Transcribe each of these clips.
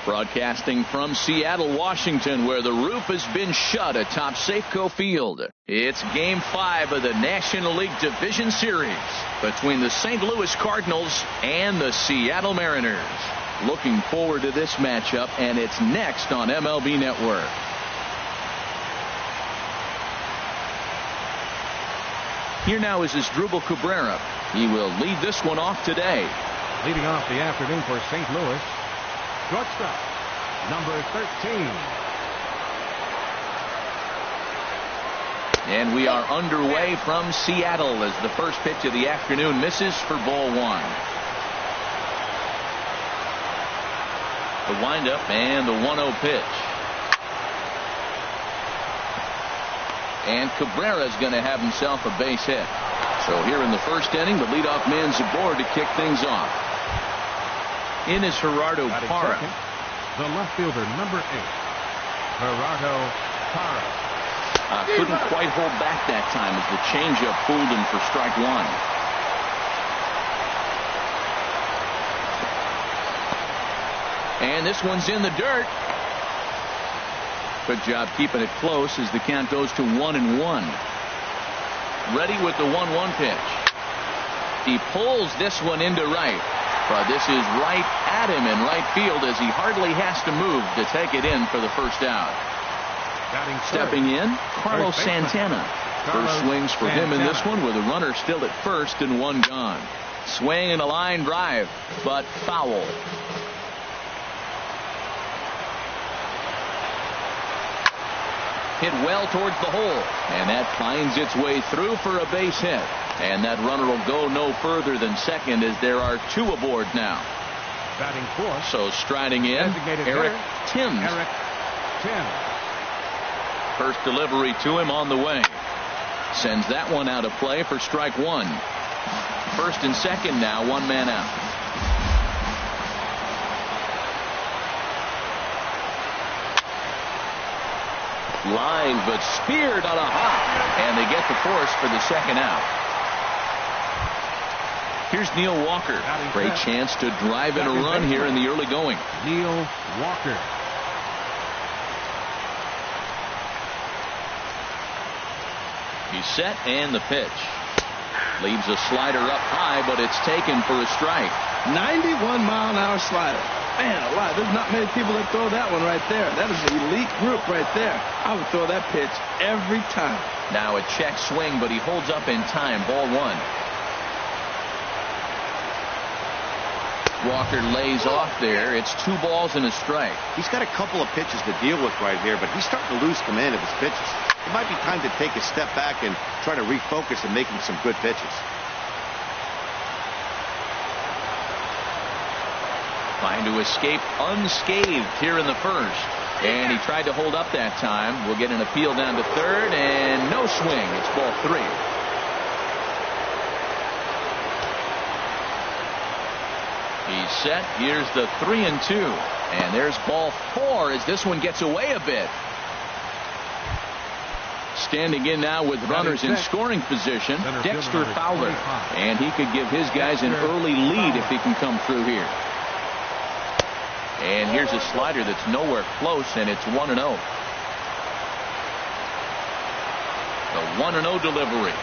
Broadcasting from Seattle, Washington, where the roof has been shut atop Safeco Field. It's Game 5 of the National League Division Series between the St. Louis Cardinals and the Seattle Mariners. Looking forward to this matchup, and it's next on MLB Network. Here now is Asdrubal Cabrera. He will lead this one off today. Leading off the afternoon for St. Louis, shortstop, number 13. And we are underway from Seattle as the first pitch of the afternoon misses for ball one. The windup and the 1-0 pitch. And Cabrera's going to have himself a base hit. So here in the first inning, the leadoff man's aboard to kick things off. In is Gerardo Parra. Second, the left fielder, number 8, Gerardo Parra. Couldn't quite hold back that time as the changeup fooled him for strike one. And this one's in the dirt. Good job keeping it close as the count goes to 1-1. Ready with the 1-1 pitch. He pulls this one into right. But this is right at him in right field as he hardly has to move to take it in for the first out. Stepping in, Carlos Santana. First swings for him in this one with a runner still at first and one gone. Swing and a line drive, but foul. Hit well towards the hole, and that finds its way through for a base hit. And that runner will go no further than second as there are two aboard now. Batting fourth. So striding in, Eric Thames. Eric Thames. First delivery to him on the way. Sends that one out of play for strike one. First and second now, one man out. Line but speared on a hop, and they get the force for the second out. Here's Neil Walker. Great chance to drive in a run here in the early going. Neil Walker. He's set and the pitch. Leaves a slider up high, but it's taken for a strike. 91-mile-an-hour slider. Man alive, there's not many people that throw that one right there. That is an elite group right there. I would throw that pitch every time. Now a check swing, but he holds up in time. Ball one. Walker lays off there. It's 2 balls and a strike. He's got a couple of pitches to deal with right here, but he's starting to lose command of his pitches. It might be time to take a step back and try to refocus and make him some good pitches. Trying to escape unscathed here in the first. And he tried to hold up that time. We'll get an appeal down to third, and no swing. It's ball 3. He's set. Here's the 3-2. And there's ball 4 as this one gets away a bit. Standing in now with runners in scoring position, Dexter Fowler. And he could give his guys an early lead if he can come through here. And here's a slider that's nowhere close, and it's 1-0. The 1-0 delivery.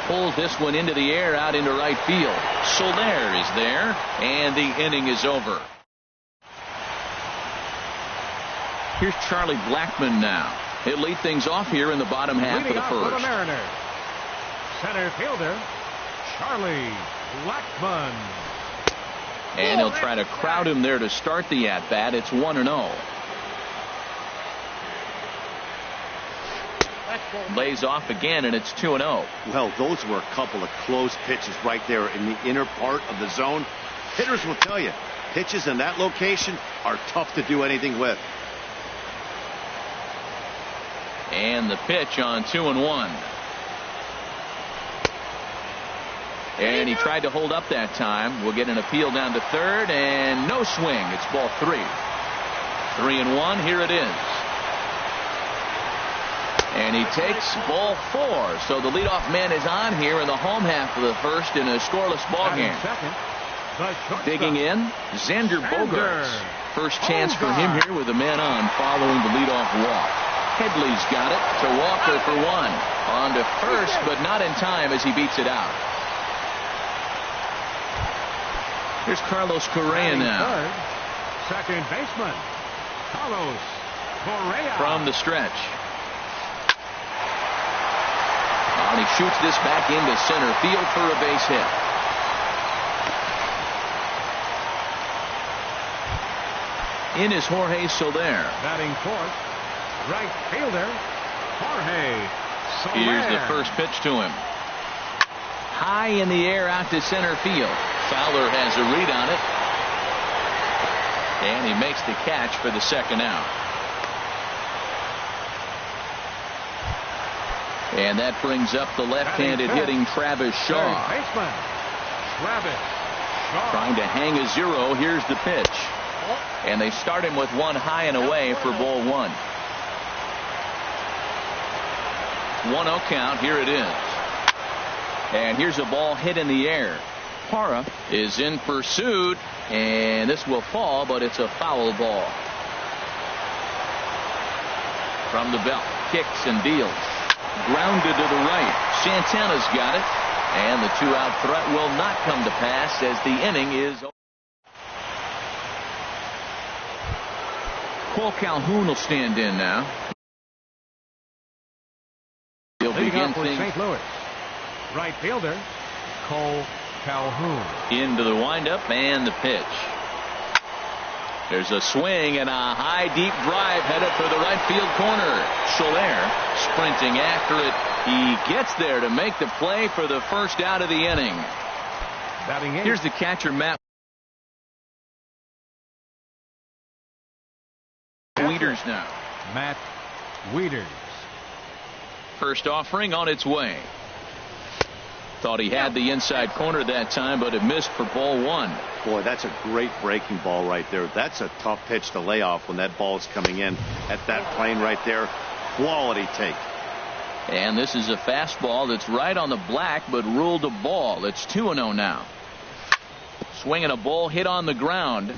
Pulls this one into the air out into right field. Soler is there, and the inning is over. Here's Charlie Blackmon now. He'll lead things off here in the bottom half of the first. For the Mariners, center fielder Charlie Blackmon. And he'll try to crowd him there to start the at-bat. It's 1-0. Lays off again, and it's 2-0. Well, those were a couple of close pitches right there in the inner part of the zone. Hitters will tell you, pitches in that location are tough to do anything with. And the pitch on 2-1. And he tried to hold up that time. We'll get an appeal down to third, and no swing. It's ball 3. 3-1. Here it is. And he takes ball 4. So the leadoff man is on here in the home half of the first in a scoreless ball game. Digging in, Xander Bogaerts. First chance for him here with a man on following the leadoff walk. Headley's got it to Walker for one. On to first, but not in time as he beats it out. Here's Carlos Correa now. Second baseman, Carlos Correa. From the stretch. And he shoots this back into center field for a base hit. In is Jorge Soler. Batting fourth, right fielder, Jorge Soler. Here's the first pitch to him. High in the air out to center field. Fowler has a read on it. And he makes the catch for the second out. And that brings up the left-handed hitting Travis Shaw. Third baseman, Travis Shaw. Trying to hang a zero. Here's the pitch. And they start him with one high and away for ball one. 1-0 count. Here it is. And here's a ball hit in the air. Parra is in pursuit. And this will fall, but it's a foul ball. From the belt. Kicks and deals. Grounded to the right. Santana's got it. And the two-out threat will not come to pass as the inning is over. Cole Calhoun will stand in now. He'll begin for things. St. Louis. Right fielder, Cole Calhoun. Into the windup and the pitch. There's a swing and a high deep drive headed for the right field corner. Soler sprinting after it. He gets there to make the play for the first out of the inning. Batting eighth. Here's the catcher, Matt Wieters now. Matt Wieters. First offering on its way. Thought he had the inside corner that time, but it missed for ball one. Boy, that's a great breaking ball right there. That's a tough pitch to lay off when that ball is coming in at that plane right there. Quality take. And this is a fastball that's right on the black, but ruled a ball. It's 2-0 now. Swinging a ball hit on the ground,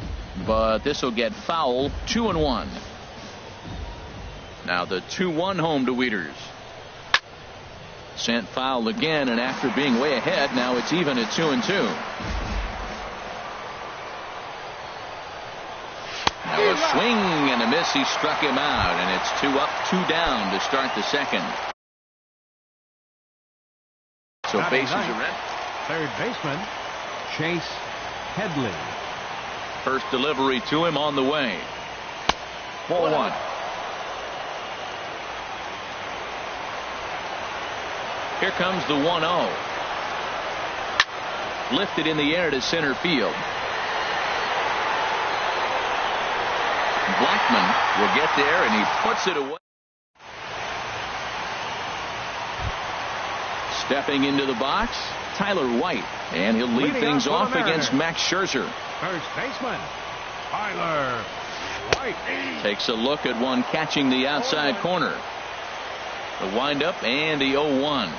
but this will get foul. 2-1. Now the 2-1 home to Wieters. Sent foul again, and after being way ahead, now it's even at 2-2. Now a swing and a miss. He struck him out, and it's 2 up, 2 down to start the second. So bases are empty. Third baseman, Chase Headley. First delivery to him on the way. Ball one. Here comes the 1-0. Lifted in the air to center field. Blackman will get there, and he puts it away. Stepping into the box, Tyler White, and he'll lead things off against Max Scherzer. First baseman, Tyler White. Takes a look at one catching the outside corner. The windup and the 0-1.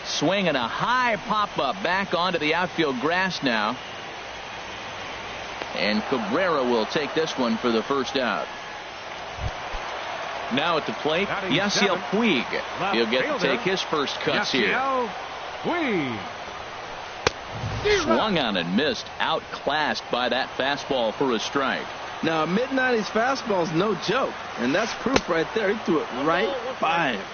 Swing and a high pop-up back onto the outfield grass now. And Cabrera will take this one for the first out. Now at the plate, Yasiel Puig. He'll get to take his first cuts here. Puig. Swung on and missed. Outclassed by that fastball for a strike. Now, a mid-90s fastball's no joke, and that's proof right there. He threw it right by him.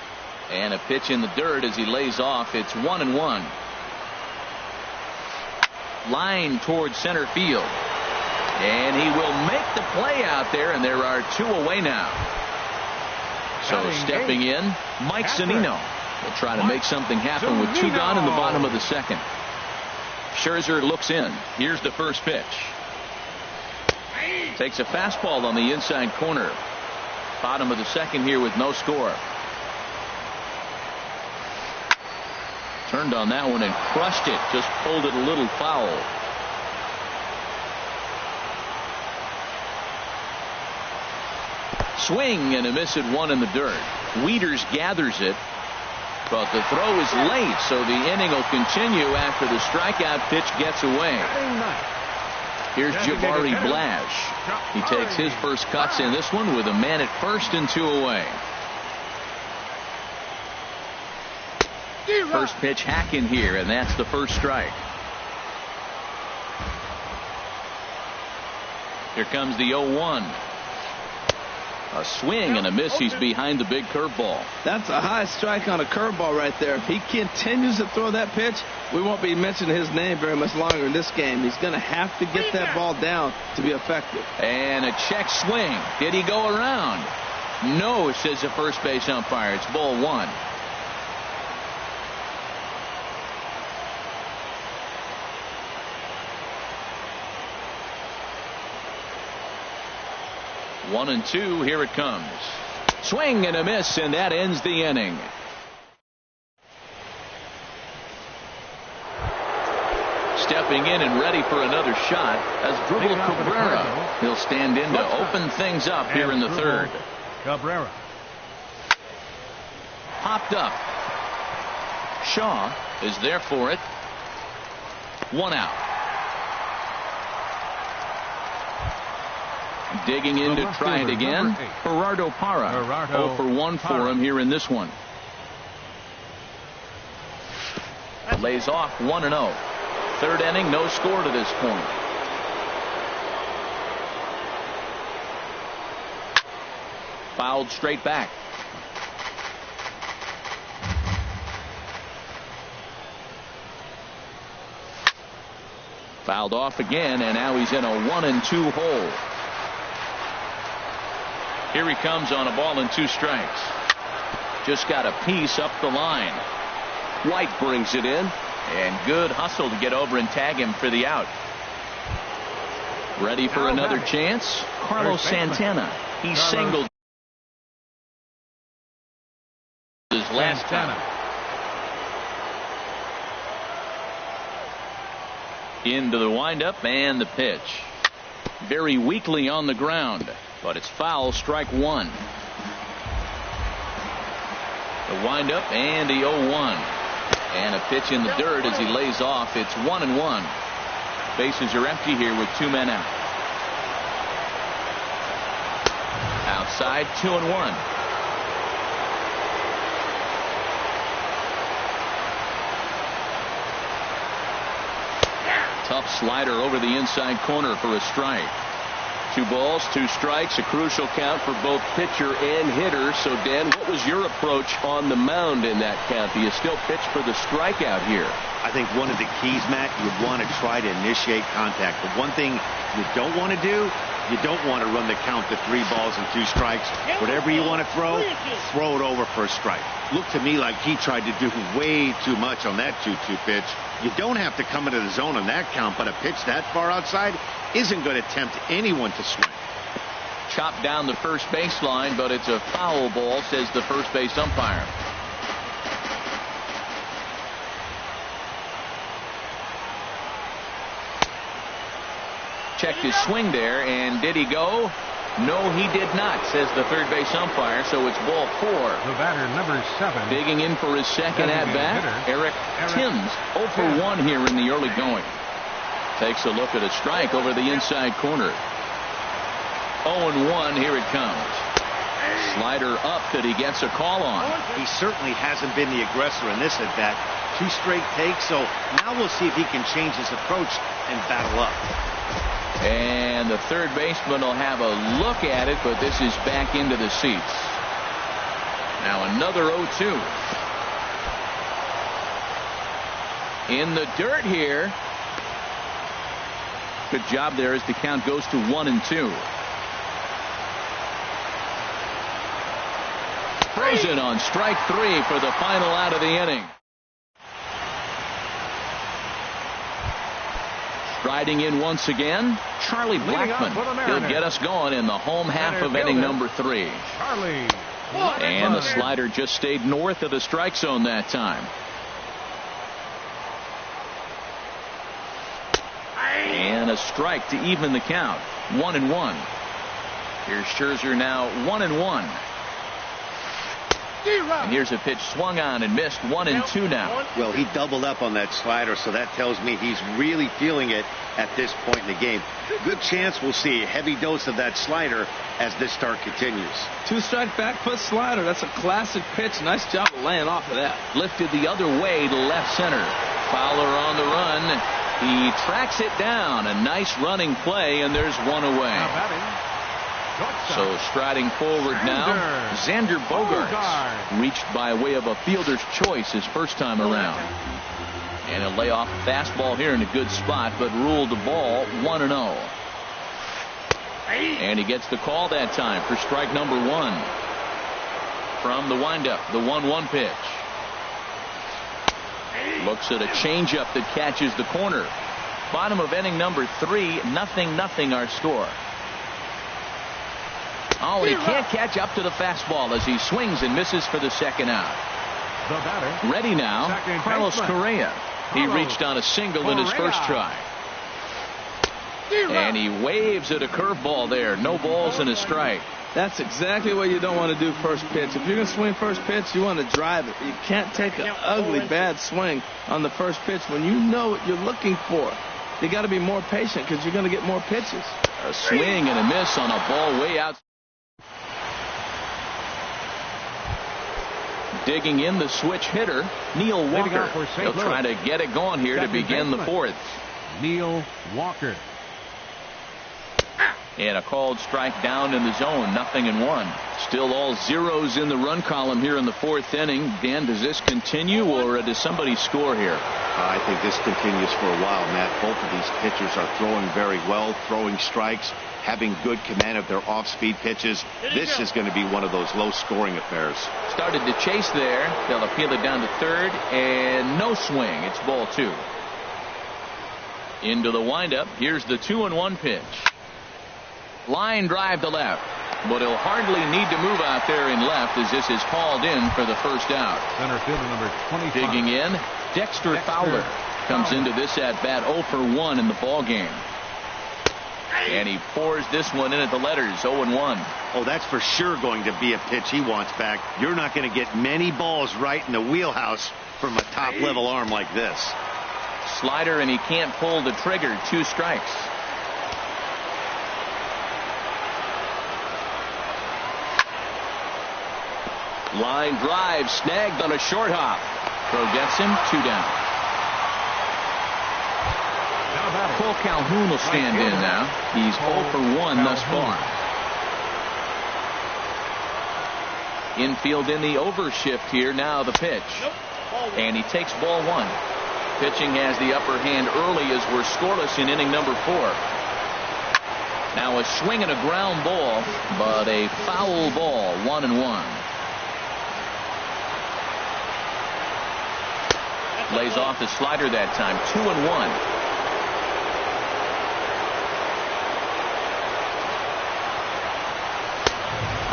And a pitch in the dirt as he lays off. It's 1-1. Line towards center field. And he will make the play out there, and there are 2 away now. So stepping in, Mike Zunino will try to make something happen with 2 gone in the bottom of the second. Scherzer looks in. Here's the first pitch. Takes a fastball on the inside corner. Bottom of the second here with no score. Turned on that one and crushed it. Just pulled it a little foul. Swing and a miss at one in the dirt. Wieters gathers it, but the throw is late, so the inning will continue after the strikeout pitch gets away. Here's Jabari Blash. He takes his first cuts in this one with a man at first and 2 away. First pitch hack in here, and that's the first strike. Here comes the 0-1. A swing and a miss. He's behind the big curveball. That's a high strike on a curveball right there. If he continues to throw that pitch, we won't be mentioning his name very much longer in this game. He's going to have to get that ball down to be effective. And a check swing. Did he go around? No, says the first base umpire. It's ball 1. One and 2. Here it comes. Swing and a miss, and that ends the inning. Stepping in and ready for another shot as Dribble Cabrera. He'll stand in to open things up here in the third. Cabrera. Popped up. Shaw is there for it. 1 out. Digging in to try it again. Gerardo Parra. 0 for 1 for him here in this one. Lays off 1-0. Third inning, no score to this point. Fouled straight back. Fouled off again, and now he's in a 1-2 hole. Here he comes on a ball and 2 strikes. Just got a piece up the line. White brings it in, and good hustle to get over and tag him for the out. Ready for another chance? Carlos Santana. He singled his last time. Into the windup and the pitch. Very weakly on the ground, but it's foul, strike 1. The windup and the 0-1. And a pitch in the dirt as he lays off. It's 1-1. Bases are empty here with 2 men out. Outside, 2-1. Tough slider over the inside corner for a strike. 2 balls, 2 strikes, a crucial count for both pitcher and hitter. So, Dan, what was your approach on the mound in that count? Do you still pitch for the strikeout here? I think one of the keys, Matt, you want to try to initiate contact. The one thing you don't want to do, you don't want to run the count to 3 balls and 2 strikes. Whatever you want to throw it over for a strike. Looked to me like he tried to do way too much on that 2-2 pitch. You don't have to come into the zone on that count, but a pitch that far outside isn't going to tempt anyone to swing. Chopped down the first baseline, but it's a foul ball, says the first base umpire. Checked his swing there, and did he go? No, he did not, says the third base umpire, so it's ball 4. The batter, number 7. Digging in for his second at-bat, Eric Timms, 0 for 1 here in the early going. Takes a look at a strike over the inside corner. 0-1, here it comes. Slider up that he gets a call on. He certainly hasn't been the aggressor in this at-bat. 2 straight takes, so now we'll see if he can change his approach and battle up. And the third baseman will have a look at it, but this is back into the seats. Now another 0-2. In the dirt here. Good job there as the count goes to 1-2. Frozen on strike 3 for the final out of the inning. Striding in once again, Charlie Blackmon. He'll get us going in the home half of inning number 3. Charlie. And the slider just stayed north of the strike zone that time. And a strike to even the count. 1-1. Here's Scherzer now 1-1. And here's a pitch swung on and missed. 1-2 now. Well, he doubled up on that slider, so that tells me he's really feeling it at this point in the game. Good chance we'll see a heavy dose of that slider as this start continues. 2-strike back foot slider. That's a classic pitch. Nice job of laying off of that. Lifted the other way to left center. Fowler on the run. He tracks it down. A nice running play, and there's one away. So striding forward now, Xander Bogaerts, reached by way of a fielder's choice his first time around. And a layoff fastball here in a good spot, but ruled the ball 1-0. And he gets the call that time for strike number 1. From the windup, the 1-1 pitch. Looks at a changeup that catches the corner. Bottom of inning number 3, 0-0 our score. Oh, and he can't catch up to the fastball as he swings and misses for the second out. The batter. Ready now, Carlos Correa. He reached on a single in his first try. And he waves at a curveball there. No balls and a strike. That's exactly what you don't want to do first pitch. If you're going to swing first pitch, you want to drive it. You can't take an ugly, bad swing on the first pitch when you know what you're looking for. You got to be more patient because you're going to get more pitches. A swing and a miss on a ball way out. Digging in the switch hitter, Neil Walker. He'll try to get it going here to begin the 4th. Neil Walker. And a called strike down in the zone, 0-1. Still all zeros in the run column here in the 4th inning. Dan, does this continue or does somebody score here? I think this continues for a while, Matt. Both of these pitchers are throwing very well, throwing strikes, having good command of their off-speed pitches. This is going to be one of those low-scoring affairs. Started to chase there. They'll appeal it down to third, and no swing. It's ball 2. Into the windup. Here's the 2-1 pitch. Line drive to left, but he'll hardly need to move out there in left as this is called in for the first out. Center fielder number 25. Digging in, Dexter Fowler comes into this at bat 0 for 1 in the ball game. And he pours this one in at the letters, 0-1. Oh, that's for sure going to be a pitch he wants back. You're not going to get many balls right in the wheelhouse from a top-level arm like this. Slider, and he can't pull the trigger. 2 strikes. Line drive snagged on a short hop. Throw gets him. 2 down. Cole Calhoun will stand in now. He's 0 for 1 thus far. Infield in the overshift here. Now the pitch. And he takes ball 1. Pitching has the upper hand early as we're scoreless in inning number 4. Now a swing and a ground ball, but a foul ball, 1-1. Lays off the slider that time, 2-1.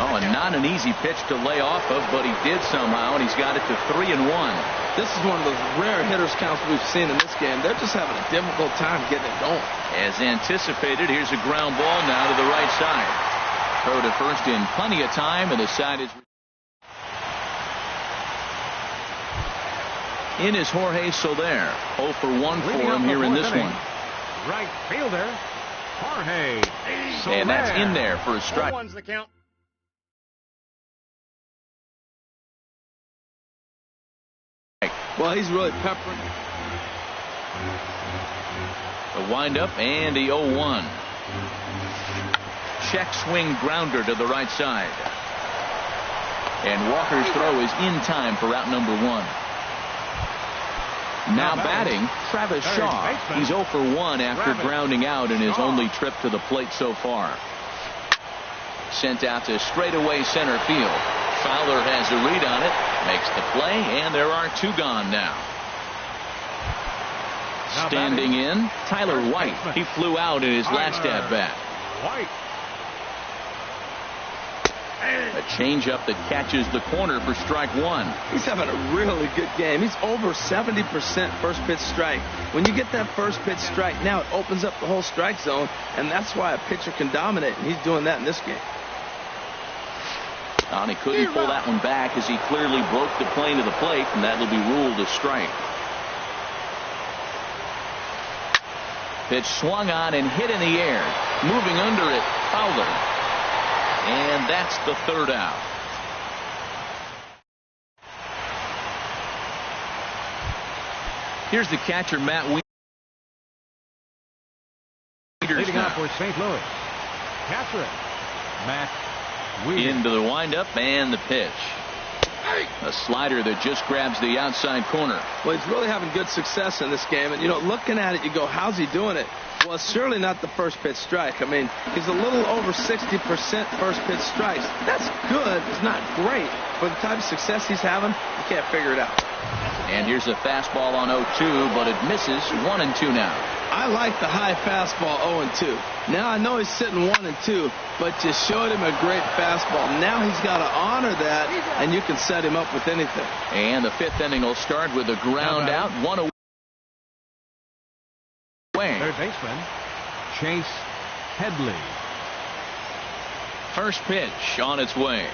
Oh, and not an easy pitch to lay off of, but he did somehow, and he's got it to 3-1. This is one of those rare hitters counts we've seen in this game. They're just having a difficult time getting it going. As anticipated, here's a ground ball now to the right side. Throw to first in plenty of time, and the side is... In is Jorge Soler. 0 for 1 for him here in this one. Right fielder, Jorge Soler. And that's in there for a strike. One's the count. Well, he's really peppering. The windup and the 0-1. Check swing grounder to the right side. And Walker's throw is in time for out number 1. Now batting, Travis Shaw. He's 0 for 1 after grounding out in his only trip to the plate so far. Sent out to straightaway center field. Fowler has a read on it, makes the play, and there are 2 gone now. Standing in, Tyler White. He flew out in his last at-bat. White. A changeup that catches the corner for strike 1. He's having a really good game. He's over 70% first pitch strike. When you get that first pitch strike, now it opens up the whole strike zone, and that's why a pitcher can dominate, and he's doing that in this game. And he couldn't pull that one back as he clearly broke the plane to the plate, and that'll be ruled a strike. Pitch swung on and hit in the air. Moving under it, Fowler. And that's the third out. Here's the catcher, Matt Wieters. Leading off for St. Louis, catcher, Matt Wieters. Into the windup and the pitch. A slider that just grabs the outside corner. Well, he's really having good success in this game. And, you know, looking at it, you go, how's he doing it? Well, it's surely not the first pitch strike. I mean, he's a little over 60% first pitch strikes. That's good. It's not great. For the type of success he's having, you can't figure it out. And here's a fastball on 0-2, but it misses. 1-2 now. I like the high fastball 0-2. Now I know he's sitting 1-2, but you showed him a great fastball. Now he's got to honor that, and you can set him up with anything. And the fifth inning will start with a ground out, 1 away. Third baseman, Chase Headley. First pitch on its way.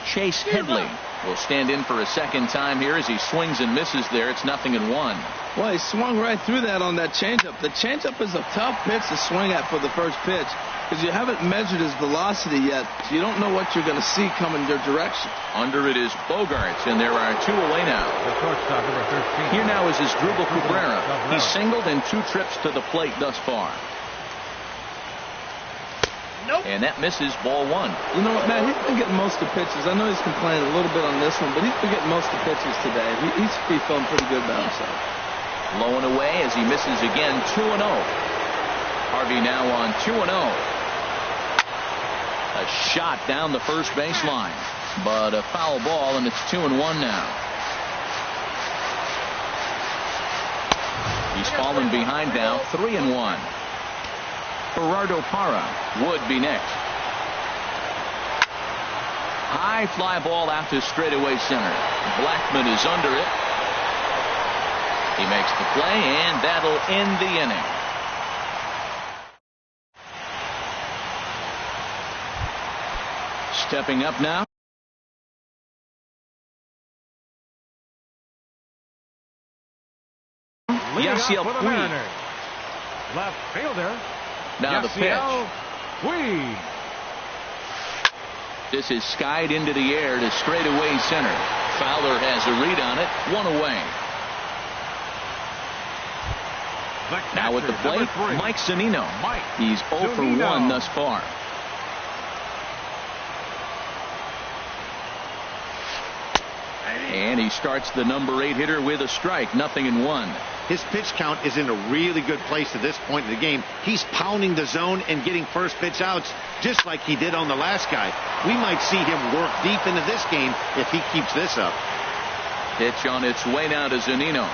Chase Headley will stand in for a second time here as he swings and misses there. It's 0-1. Well, he swung right through that on that changeup. The changeup is a tough pitch to swing at for the first pitch because you haven't measured his velocity yet, so you don't know what you're going to see coming your direction. Under it is Bogaerts, and there are 2 away now. The shortstop, number 13. Here now is Asdrubal Cabrera. He's singled in 2 trips to the plate thus far. Nope. And that misses, ball 1. You know what, Matt? He's been getting most of the pitches. I know he's complaining a little bit on this one, but he's been getting most of the pitches today. He should be feeling pretty good about himself. Low and away as he misses again. 2-0. Harvey now on 2-0. A shot down the first baseline, but a foul ball, and it's 2-1 now. He's fallen behind now. 3-1. Gerardo Parra would be next. High fly ball out to straightaway center. Blackmon is under it. He makes the play, and that'll end the inning. Stepping up now. Yasiel Puig. Left fielder. Now the pitch. Puig. This is skied into the air to straightaway center. Fowler has a read on it. 1 away. Now at the plate, Mike Zunino. He's 0 for 1 thus far. And he starts the number 8 hitter with a strike. 0-1. His pitch count is in a really good place at this point in the game. He's pounding the zone and getting first pitch outs just like he did on the last guy. We might see him work deep into this game if he keeps this up. Pitch on its way now to Zunino.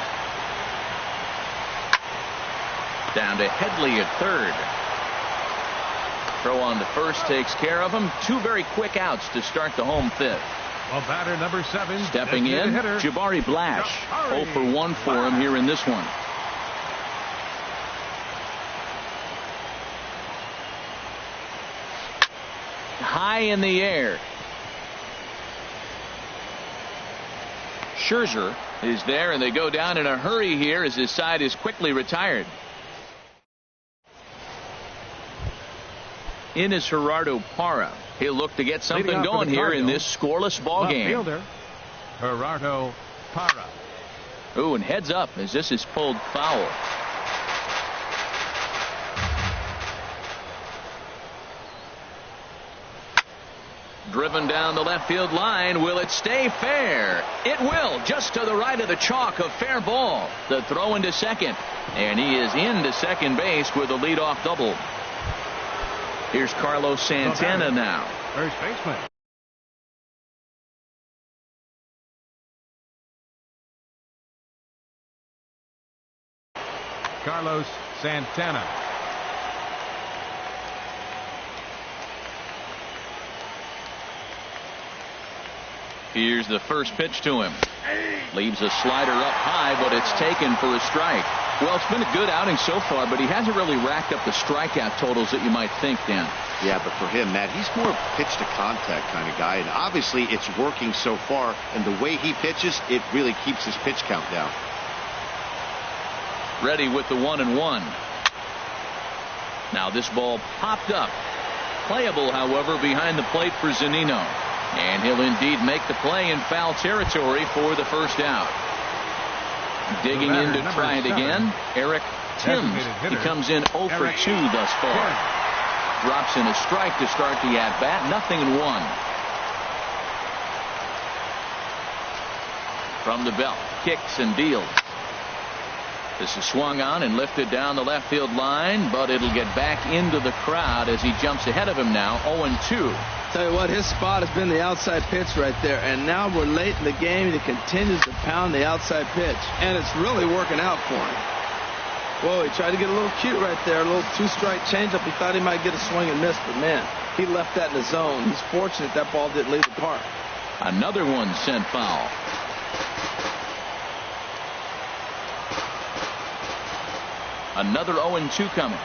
Down to Headley at third. Throw on to first takes care of him. 2 very quick outs to start the home fifth. Well, batter number 7. Stepping in, Jabari Blash. 0 for 1 for him here in this one. High in the air. Scherzer is there, and they go down in a hurry here as his side is quickly retired. In is Gerardo Parra. He'll look to get something going here in this scoreless ball game. Fielder, Gerardo Parra. Ooh, and heads up as this is pulled foul. Driven down the left field line. Will it stay fair? It will. Just to the right of the chalk, a fair ball. The throw into second. And he is into second base with a leadoff double. Here's Carlos Santana now. First baseman. Carlos Santana. Here's the first pitch to him. Leaves a slider up high, but it's taken for a strike. Well, it's been a good outing so far, but he hasn't really racked up the strikeout totals that you might think, Dan. Yeah, but for him, Matt, he's more pitch to contact kind of guy, and obviously it's working so far, and the way he pitches, it really keeps his pitch count down. Ready with the 1-1. Now this ball popped up. Playable, however, behind the plate for Zunino. And he'll indeed make the play in foul territory for the first out. Digging in to try it again, Eric Timms. He comes in 0 for 2 thus far. Drops in a strike to start the at-bat. 0-1. From the belt, kicks and deals. This is swung on and lifted down the left field line, but it'll get back into the crowd as he jumps ahead of him now, 0-2. Tell you what, his spot has been the outside pitch right there, and now we're late in the game, and he continues to pound the outside pitch, and it's really working out for him. Whoa, he tried to get a little cute right there, a little two-strike changeup. He thought he might get a swing and miss, but man, he left that in the zone. He's fortunate that ball didn't leave the park. Another one sent foul. Another 0-2 coming.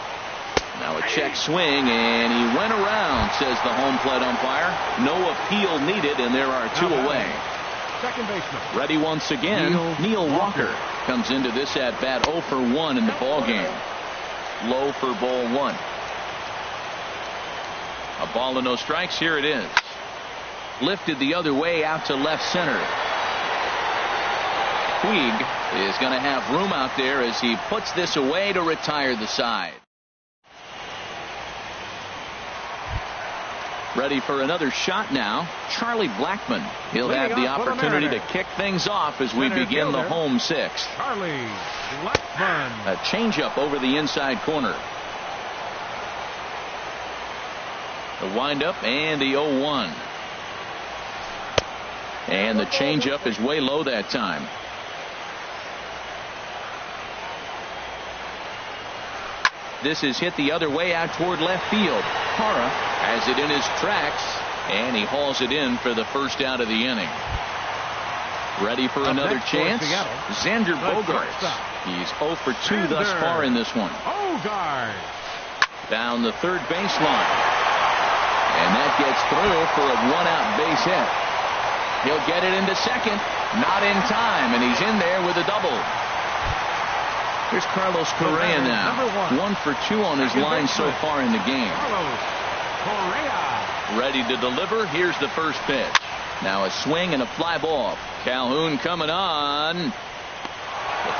Now a check swing, and he went around, says the home plate umpire. No appeal needed, and there are 2 away. Second baseman. Ready once again, Neil Walker comes into this at bat 0 for 1 in the ball game. Low for ball 1. A ball and no strikes. Here it is. Lifted the other way out to left center. Puig is going to have room out there as he puts this away to retire the side. Ready for another shot now, Charlie Blackmon. He'll have the opportunity to kick things off as we begin the home 6th. Charlie Blackmon. A changeup over the inside corner. The windup and the 0-1. And the changeup is way low that time. This is hit the other way out toward left field. Parra has it in his tracks, and he hauls it in for the first out of the inning. Ready for another chance? Xander Bogaerts. He's 0 for 2 thus far in this one. Bogaerts. Down the third baseline. And that gets through for a 1-out base hit. He'll get it into second. Not in time, and he's in there with a double. Here's Carlos Correa now. 1 for 2 on his line so far in the game. Carlos Correa. Ready to deliver. Here's the first pitch. Now a swing and a fly ball. Calhoun coming on. The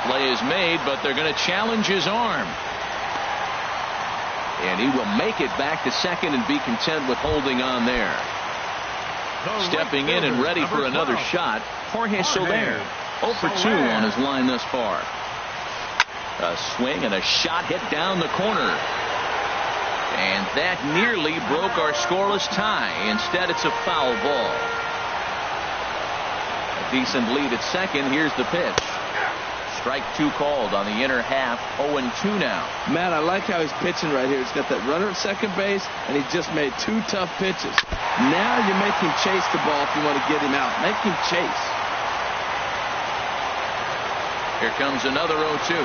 play is made, but they're going to challenge his arm. And he will make it back to second and be content with holding on there. Stepping in and ready for another shot, Jorge Soler. 0 for 2 on his line thus far. A swing and a shot hit down the corner. And that nearly broke our scoreless tie. Instead, it's a foul ball. A decent lead at second. Here's the pitch. Strike 2 called on the inner half. 0-2 now. Matt, I like how he's pitching right here. He's got that runner at second base, and he just made 2 tough pitches. Now you make him chase the ball if you want to get him out. Make him chase. Here comes another 0-2.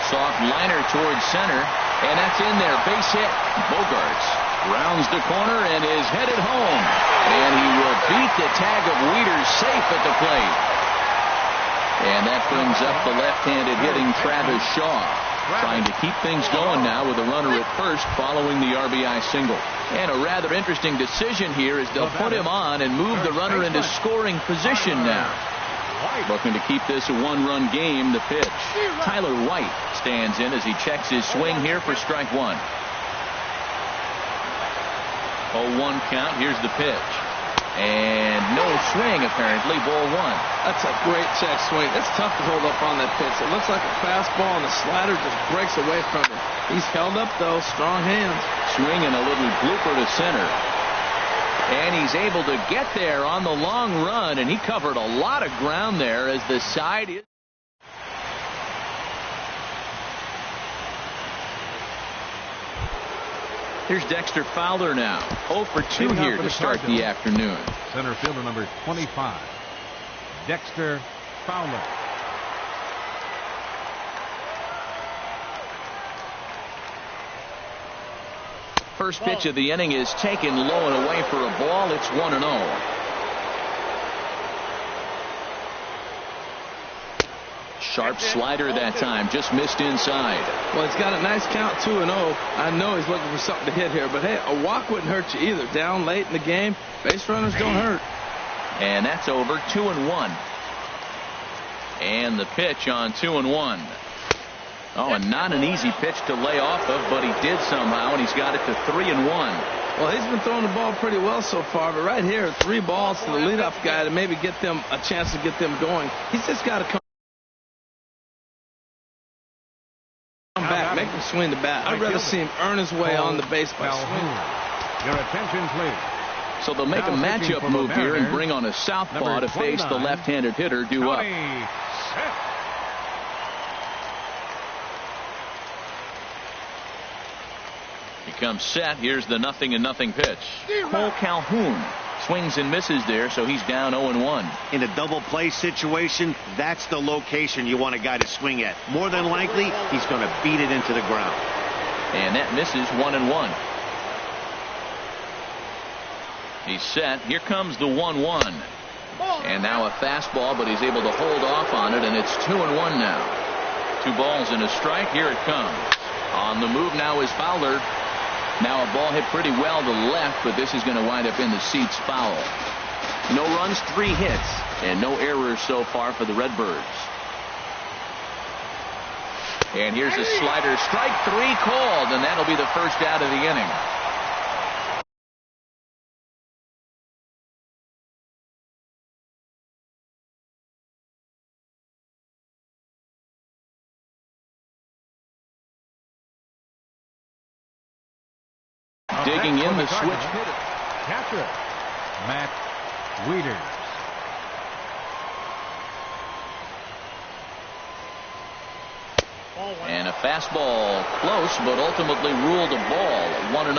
Soft liner towards center, and that's in there. Base hit. Bogaerts rounds the corner and is headed home. And he will beat the tag of Wieters safe at the plate. And that brings up the left-handed hitting Travis Shaw. Trying to keep things going now with a runner at first following the RBI single. And a rather interesting decision here is they'll put him on and move the runner into scoring position now. Looking to keep this a 1-run game. The pitch. Tyler White stands in as he checks his swing here for strike 1. 0-1 count. Here's the pitch. And no swing apparently. Ball 1. That's a great check swing. It's tough to hold up on that pitch. It looks like a fastball, and the slider just breaks away from him. He's held up though. Strong hands. Swinging a little blooper to center. And he's able to get there on the long run, and he covered a lot of ground there as the side is. Here's Dexter Fowler now. 0 for 2 here to start the afternoon. Center fielder number 25, Dexter Fowler. First pitch of the inning is taken low and away for a ball. It's 1-0. Sharp slider that time, just missed inside. Well, he's got a nice count, 2-0. I know he's looking for something to hit here, but hey, a walk wouldn't hurt you either. Down late in the game, base runners don't hurt. And that's over. 2-1. And the pitch on 2-1. Oh, and not an easy pitch to lay off of, but he did somehow, and he's got it to 3-1. Well, he's been throwing the ball pretty well so far, but right here, 3 balls to the leadoff guy to maybe get them a chance to get them going. He's just got to come back, make him swing the bat. I'd rather see him earn his way on the base by swinging. Your attention, please. So they'll make a matchup move here and bring on a southpaw to face the left-handed hitter due up. He comes set. Here's the 0-0 pitch. Cole Calhoun swings and misses there, so he's down 0-1. In a double play situation, that's the location you want a guy to swing at. More than likely, he's going to beat it into the ground. And that misses 1-1. He's set. Here comes the 1-1. And now a fastball, but he's able to hold off on it, and it's 2-1 now. 2 balls and a strike. Here it comes. On the move now is Fowler. Now a ball hit pretty well to the left, but this is going to wind up in the seats foul. No runs, 3 hits, and no errors so far for the Redbirds. And here's a slider. Strike 3 called, and that'll be the first out of the inning. Digging in the switch hitter. Catcher, Matt Wieters. And a fastball close, but ultimately ruled a ball. 1-0.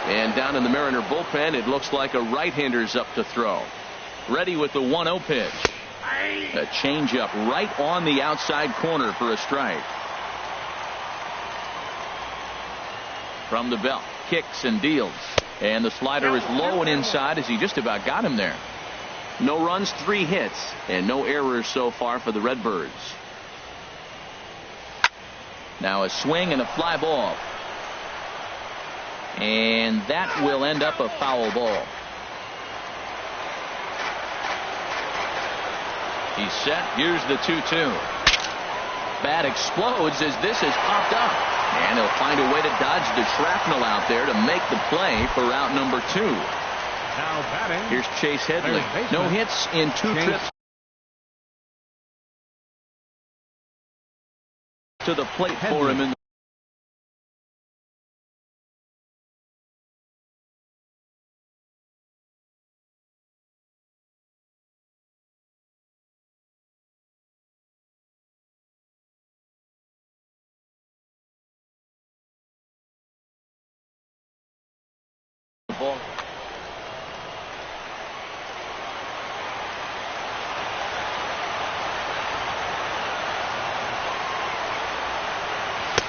And down in the Mariner bullpen, it looks like a right-hander's up to throw. Ready with the 1-0 pitch. A changeup right on the outside corner for a strike. From the belt, kicks and deals. And the slider is low and inside as he just about got him there. No runs, 3 hits, and no errors so far for the Redbirds. Now a swing and a fly ball. And that will end up a foul ball. He's set. Here's the 2-2. Bat explodes as this has popped up. And he'll find a way to dodge the shrapnel out there to make the play for out number 2. Now batting. Here's Chase Headley. No hits in 2 trips to the plate for him in the ball.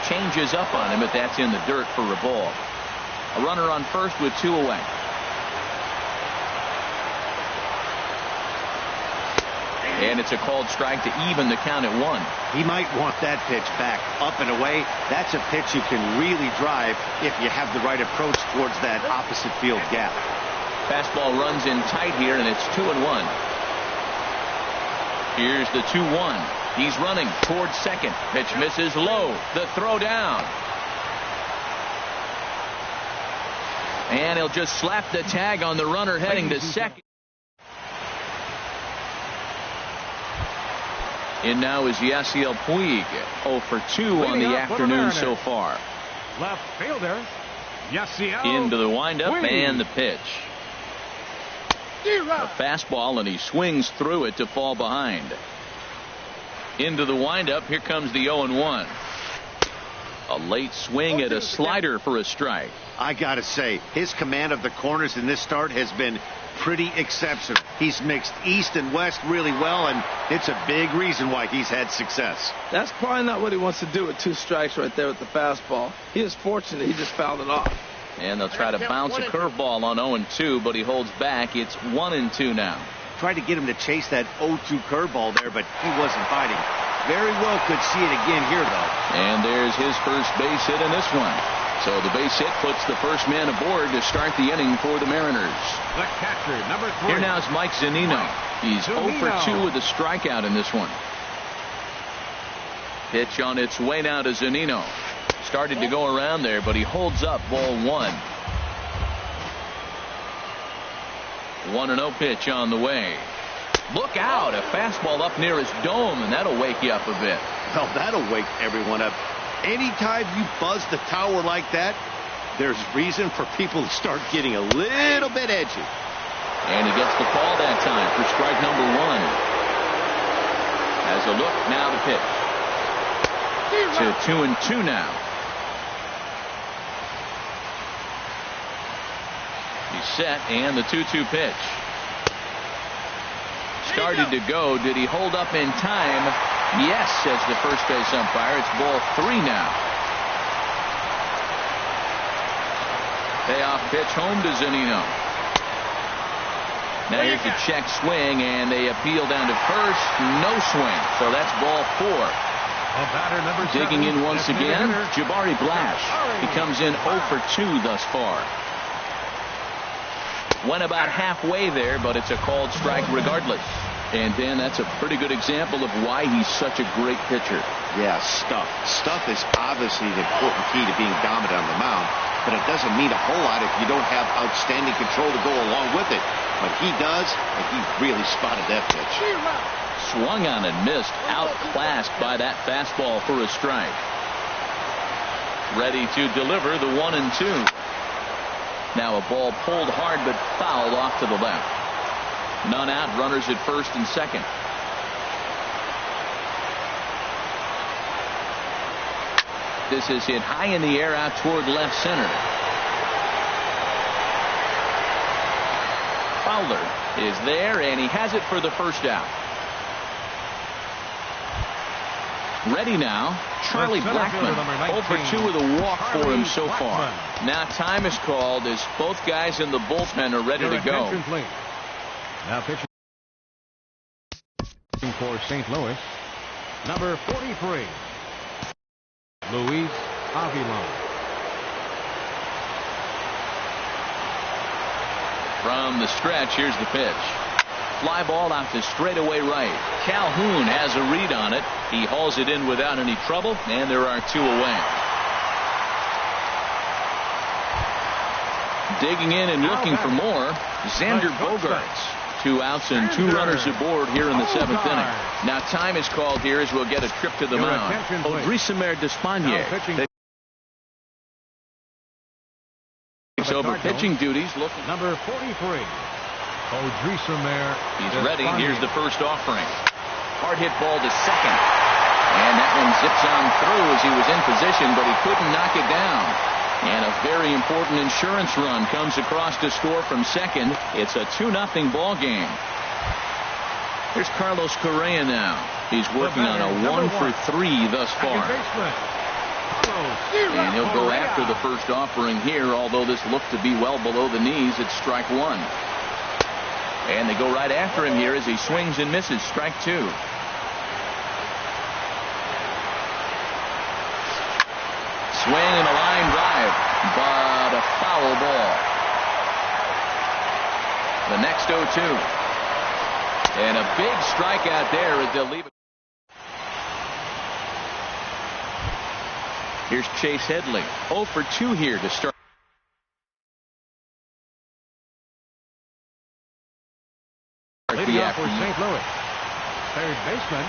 Changes up on him, but that's in the dirt for a ball. A runner on first with 2 away. And it's a called strike to even the count at 1. He might want that pitch back up and away. That's a pitch you can really drive if you have the right approach towards that opposite field gap. Fastball runs in tight here, and it's 2-1. Here's the 2-1. He's running towards second. Pitch misses low. The throw down. And he'll just slap the tag on the runner heading to second. In now is Yasiel Puig. 0 for 2 on the afternoon so far. Left fielder, Yasiel into the windup and the pitch. A fastball, and he swings through it to fall behind. Into the windup. Here comes the 0-1. A late swing at a slider for a strike. I got to say, his command of the corners in this start has been pretty exceptional. He's mixed east and west really well, and it's a big reason why he's had success. That's probably not what he wants to do with 2 strikes right there with the fastball. He is fortunate he just fouled it off. And they'll try to bounce a curveball on 0-2, but he holds back. It's 1-2 now. Tried to get him to chase that 0-2 curveball there, but he wasn't biting. Very well could see it again here, though. And there's his first base hit in this one. So the base hit puts the first man aboard to start the inning for the Mariners. The catcher, number 3. Here now is Mike Zunino. He's 0 for 2 with a strikeout in this one. Pitch on its way now to Zunino. Started to go around there, but he holds up ball 1. 1-0 pitch on the way. Look out, a fastball up near his dome, and that'll wake you up a bit. Well, that'll wake everyone up. Anytime you buzz the tower like that, there's reason for people to start getting a little bit edgy. And he gets the call that time for strike number 1. Has a look, now the pitch. To 2-2 now. He's set, and the 2-2 pitch. Started to go. Did he hold up in time? Yes, says the first base umpire. It's ball 3 now. Payoff pitch home to Zunino. Now here's the check swing, and they appeal down to first. No swing. So that's ball 4. Digging in once again, Jabari Blash. He comes in 0 for 2 thus far. Went about halfway there, but it's a called strike regardless. And Dan, that's a pretty good example of why he's such a great pitcher. Yeah, stuff. Stuff is obviously the important key to being dominant on the mound, but it doesn't mean a whole lot if you don't have outstanding control to go along with it. But he does, and he really spotted that pitch. Swung on and missed, outclassed by that fastball for a strike. Ready to deliver the 1-2. Now a ball pulled hard but fouled off to the left. None out, runners at first and second. This is hit high in the air out toward left center. Fowler is there, and he has it for the first out. Ready now, Charlie Blackmon. 0 for 2 with a walk for him so far. Now time is called as both guys in the bullpen are ready to go. Now pitching for St. Louis, number 43, Luis Avila. From the stretch, here's the pitch. Fly ball out to straightaway right. Calhoun has a read on it. He hauls it in without any trouble, and there are 2 away. Digging in and looking for more, Xander Bogaerts. 2 outs and 2 runners aboard here in the 7th inning. Now time is called here as we'll get a trip to the mound. Odrisamer Despaigne takes over pitching duties. Looking. Number 43. Odrisamer. He's ready. Here's the first offering. Hard hit ball to second. And that one zips on through as he was in position, but he couldn't knock it down. And a very important insurance run comes across to score from second. It's a 2-0 ball game. Here's Carlos Correa now. He's working on a 1 for 3 thus far. And he'll go after the first offering here, although this looked to be well below the knees. It's strike 1. And they go right after him here as he swings and misses. Strike 2. Swing and a line drive, but a foul ball. The next 0-2. And a big strikeout there as they'll leave it. Here's Chase Headley. 0 for 2 here to start. Leading off for St. Louis, third baseman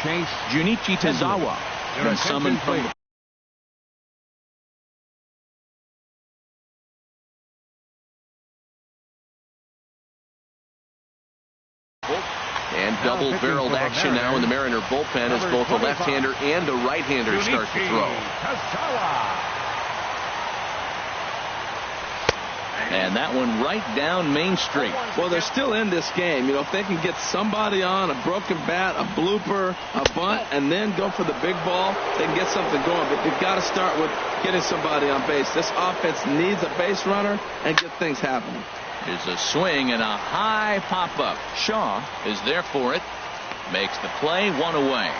Chase Junichi Tazawa been summoned from the And double-barreled action now in the Mariner bullpen as both a left-hander and a right-hander start to throw. And that one right down Main Street. Well, they're still in this game. You know, if they can get somebody on, a broken bat, a blooper, a bunt, and then go for the big ball, they can get something going. But you've got to start with getting somebody on base. This offense needs a base runner and get things happening. There's a swing and a high pop-up. Shaw is there for it. Makes the play, one away.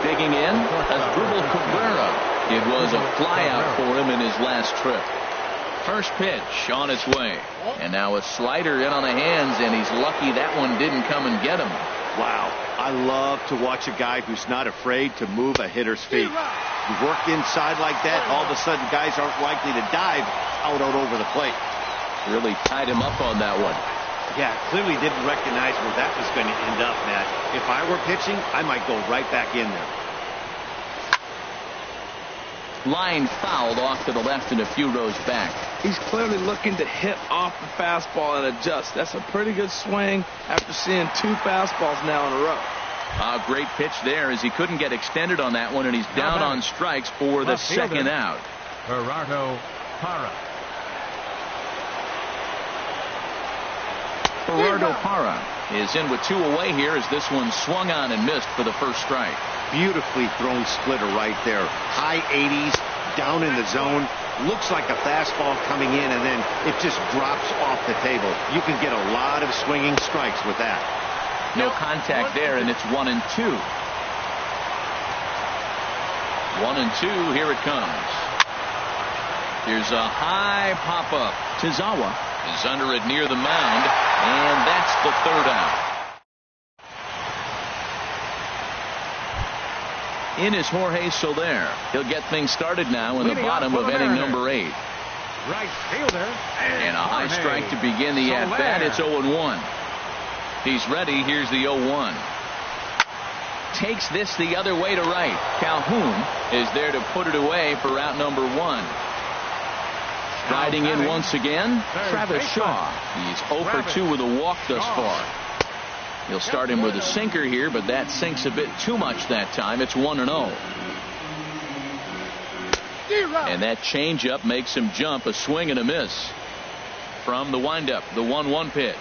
Digging in, Asdrubal Cabrera. It was a flyout for him in his last trip. First pitch on its way. And now a slider in on the hands, and he's lucky that one didn't come and get him. Wow. I love to watch a guy who's not afraid to move a hitter's feet. You work inside like that, all of a sudden guys aren't likely to dive out over the plate. Really tied him up on that one. Yeah, clearly didn't recognize where that was going to end up, Matt. If I were pitching, I might go right back in there. Line fouled off to the left and a few rows back. He's clearly looking to hit off the fastball and adjust. That's a pretty good swing after seeing 2 fastballs now in a row. A great pitch there as he couldn't get extended on that one, and he's down on strikes for the second out. Gerardo Parra. Gerardo Parra is in with 2 away here as this one swung on and missed for the first strike. Beautifully thrown splitter right there. High 80s, down in the zone. Looks like a fastball coming in, and then it just drops off the table. You can get a lot of swinging strikes with that. No contact there, and it's 1-2. 1-2, here it comes. Here's a high pop-up. Tazawa is under it near the mound, and that's the third out. In is Jorge Soler. He'll get things started now in the bottom of inning number 8. Right fielder. And a high strike to begin the at-bat. It's 0-1. He's ready. Here's the 0-1. Takes this the other way to right. Calhoun is there to put it away for out number 1. Striding in once again, Travis Shaw. He's 0 for 2 with a walk thus far. He'll start him with a sinker here, but that sinks a bit too much that time. It's 1-0. And that changeup makes him jump. A swing and a miss from the windup. The 1-1 pitch.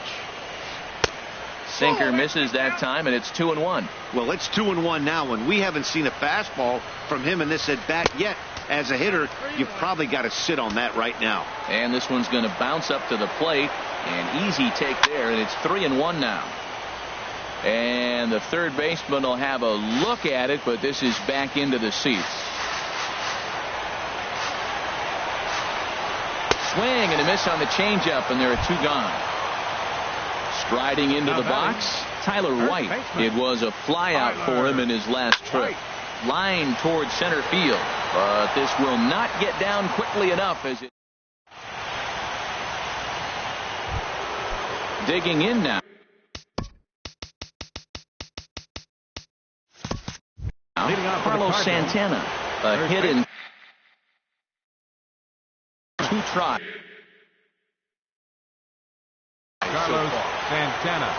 Sinker misses that time, and it's 2-1. Well, it's 2-1 now, and we haven't seen a fastball from him in this at bat yet. As a hitter, you've probably got to sit on that right now. And this one's going to bounce up to the plate. An easy take there, and it's 3-1 now. And the third baseman will have a look at it, but this is back into the seats. Swing and a miss on the changeup, and there are 2 gone. Striding into the box, Tyler White. It was a flyout for him in his last trip. Line towards center field, but this will not get down quickly enough as it. Digging in now. Carlos Santana, a hit in 2 tries. Carlos Santana.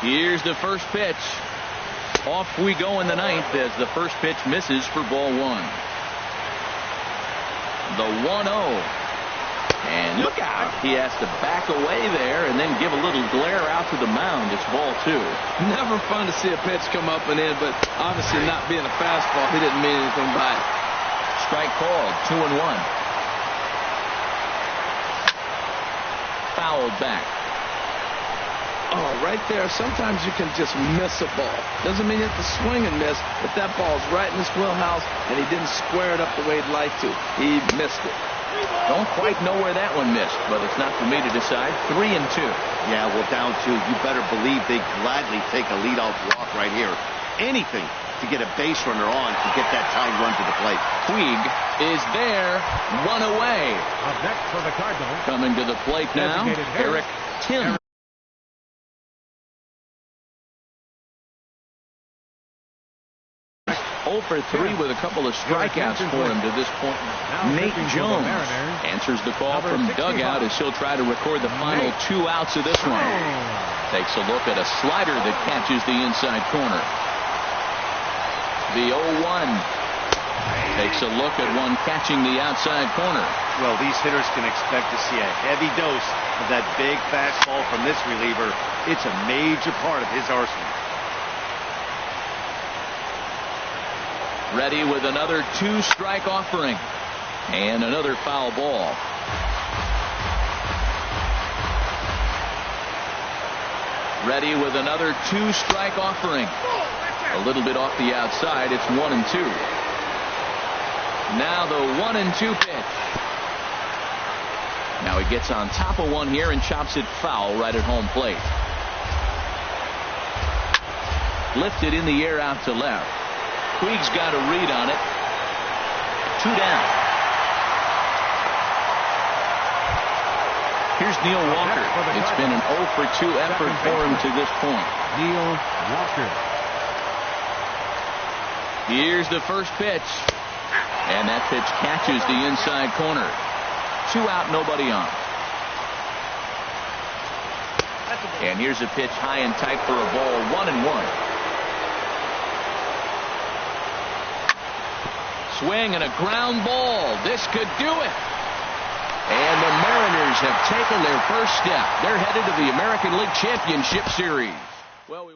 Here's the first pitch. Off we go in the 9th as the first pitch misses for ball 1. The 1-0. And look out. He has to back away there and then give a little glare out to the mound. It's ball 2. Never fun to see a pitch come up and in, but obviously not being a fastball, he didn't mean anything by it. Strike called. 2-1. Fouled back. Oh, right there. Sometimes you can just miss a ball. Doesn't mean you have to swing and miss, but that ball's right in his wheelhouse, and he didn't square it up the way he'd like to. He missed it. Don't quite know where that one missed, but it's not for me to decide. 3-2. Yeah, well, down 2. You better believe they gladly take a leadoff walk right here. Anything to get a base runner on to get that tying run to the plate. Puig is there. 1 away. Up next for the Cardinals. Coming to the plate now, Eric Tim. 0 for 3 with a couple of strikeouts for him to this point. Nate Jones answers the call from dugout as he'll try to record the final 2 outs of this one. Takes a look at a slider that catches the inside corner. The 0-1. Takes a look at one catching the outside corner. Well, these hitters can expect to see a heavy dose of that big fastball from this reliever. It's a major part of his arsenal. Ready with another 2-strike offering. And another foul ball. Ready with another 2-strike offering. A little bit off the outside. It's 1-2. Now the 1-2 pitch. Now he gets on top of one here and chops it foul right at home plate. Lifted in the air out to left. Puig's got a read on it. 2 down. Here's Neil Walker. It's been an 0 for 2 effort for him to this point. Neil Walker. Here's the first pitch. And that pitch catches the inside corner. 2 out, nobody on. And here's a pitch high and tight for a ball. 1-1. Swing and a ground ball. This could do it. And the Mariners have taken their first step. They're headed to the American League Championship Series. Well,